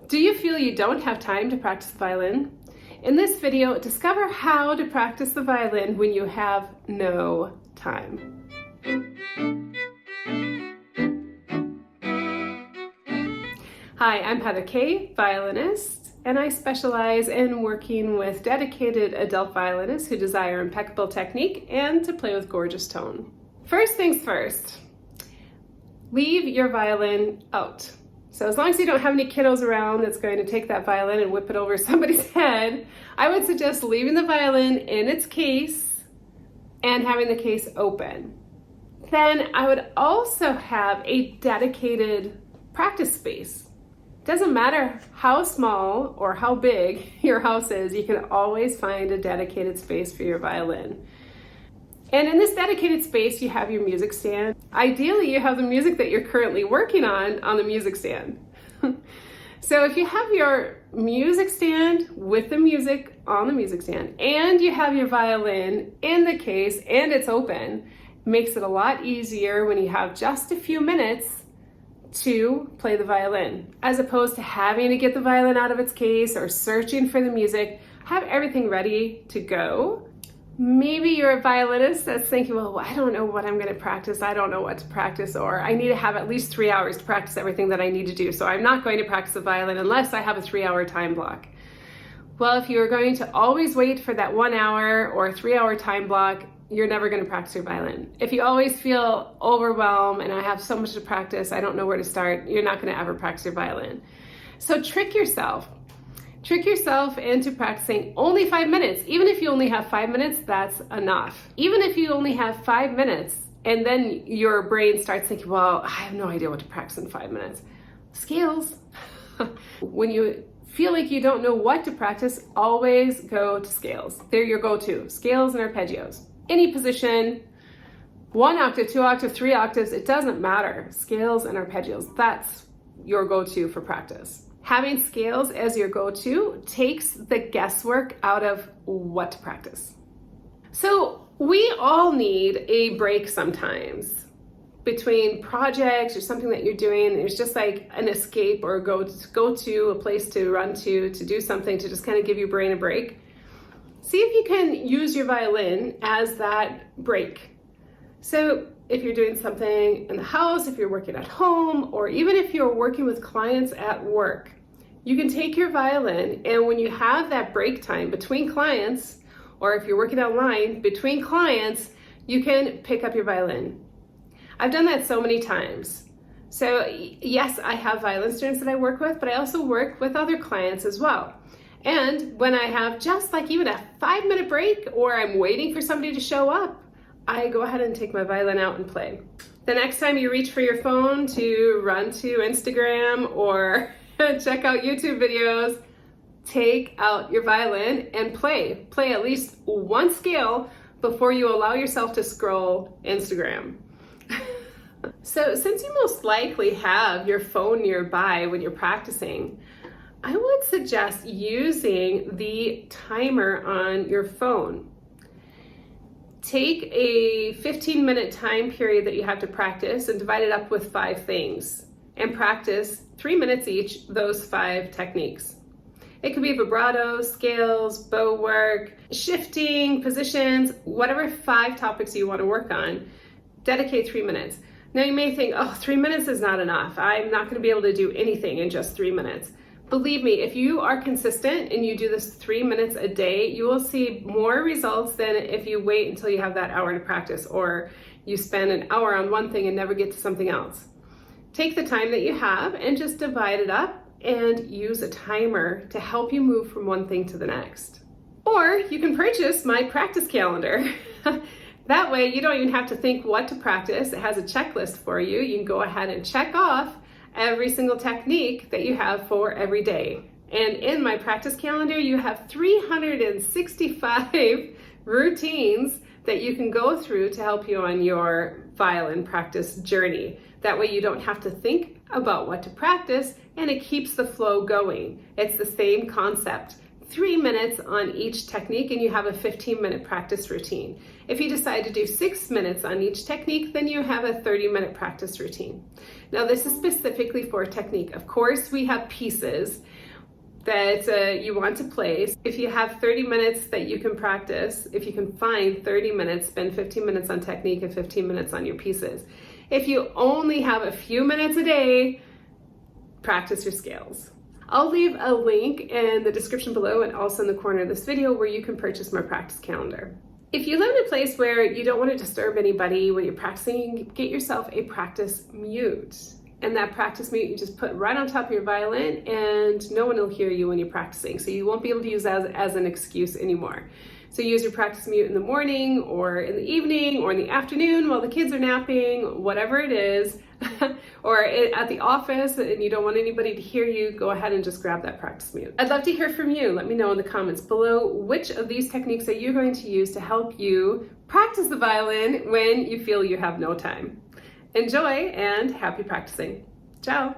Do you feel you don't have time to practice the violin? In this video, discover how to practice the violin when you have no time. Hi, I'm Kaye, violinist, and I specialize in working with dedicated adult violinists who desire impeccable technique and to play with gorgeous tone. First things first, leave your violin out. So as long as you don't have any kiddos around that's going to take that violin and whip it over somebody's head, I would suggest leaving the violin in its case and having the case open. Then I would also have a dedicated practice space. Doesn't matter how small or how big your house is, you can always find a dedicated space for your violin. And in this dedicated space, you have your music stand. Ideally, you have the music that you're currently working on the music stand. So if you have your music stand with the music on the music stand, and you have your violin in the case and it's open, it makes it a lot easier when you have just a few minutes to play the violin, as opposed to having to get the violin out of its case or searching for the music. Have everything ready to go. Maybe you're a violinist that's thinking, well, I don't know what I'm going to practice. I don't know what to practice, or I need to have at least 3 hours to practice everything that I need to do. So I'm not going to practice the violin unless I have a 3-hour time block. Well, if you're going to always wait for that 1 hour or 3-hour time block, you're never going to practice your violin. If you always feel overwhelmed and I have so much to practice, I don't know where to start, you're not going to ever practice your violin. So trick yourself. Trick yourself into practicing only 5 minutes. Even if you only have 5 minutes, that's enough. Even if you only have 5 minutes and then your brain starts thinking, well, I have no idea what to practice in 5 minutes. Scales. When you feel like you don't know what to practice, always go to scales. They're your go-to. Scales and arpeggios. Any position, 1 octave, 2 octave, 3 octaves, it doesn't matter. Scales and arpeggios, that's your go-to for practice. Having scales as your go-to takes the guesswork out of what to practice. So we all need a break sometimes between projects or something that you're doing. There's just like an escape or go to a place to run to do something to just kind of give your brain a break. See if you can use your violin as that break. So if you're doing something in the house, if you're working at home, or even if you're working with clients at work, you can take your violin, and when you have that break time between clients, or if you're working online between clients, you can pick up your violin. I've done that so many times. So yes, I have violin students that I work with, but I also work with other clients as well. And when I have just like even a 5-minute break, or I'm waiting for somebody to show up, I go ahead and take my violin out and play. The next time you reach for your phone to run to Instagram or check out YouTube videos, take out your violin and play. Play at least one scale before you allow yourself to scroll Instagram. So since you most likely have your phone nearby when you're practicing, I would suggest using the timer on your phone. Take a 15-minute time period that you have to practice and divide it up with 5 things and practice 3 minutes each, those 5 techniques. It could be vibrato, scales, bow work, shifting, positions, whatever 5 topics you want to work on. Dedicate 3 minutes. Now you may think, oh, 3 minutes is not enough. I'm not going to be able to do anything in just 3 minutes. Believe me, if you are consistent and you do this 3 minutes a day, you will see more results than if you wait until you have that hour to practice, or you spend an hour on one thing and never get to something else. Take the time that you have and just divide it up and use a timer to help you move from one thing to the next. Or you can purchase my practice calendar. That way you don't even have to think what to practice. It has a checklist for you. You can go ahead and check off every single technique that you have for every day. And in my practice calendar, you have 365 routines that you can go through to help you on your violin practice journey. That way you don't have to think about what to practice, and it keeps the flow going. It's the same concept. 3 minutes on each technique and you have a 15-minute practice routine. If you decide to do 6 minutes on each technique, then you have a 30-minute practice routine. Now this is specifically for technique. Of course, we have pieces that you want to play. If you have 30 minutes that you can practice, if you can find 30 minutes, spend 15 minutes on technique and 15 minutes on your pieces. If you only have a few minutes a day, practice your scales. I'll leave a link in the description below and also in the corner of this video where you can purchase my practice calendar. If you live in a place where you don't want to disturb anybody when you're practicing, get yourself a practice mute. And that practice mute you just put right on top of your violin, and no one will hear you when you're practicing. So you won't be able to use that as an excuse anymore. So use your practice mute in the morning or in the evening or in the afternoon while the kids are napping, whatever it is, or at the office and you don't want anybody to hear you, go ahead and just grab that practice mute. I'd love to hear from you. Let me know in the comments below which of these techniques are you going to use to help you practice the violin when you feel you have no time. Enjoy and happy practicing. Ciao.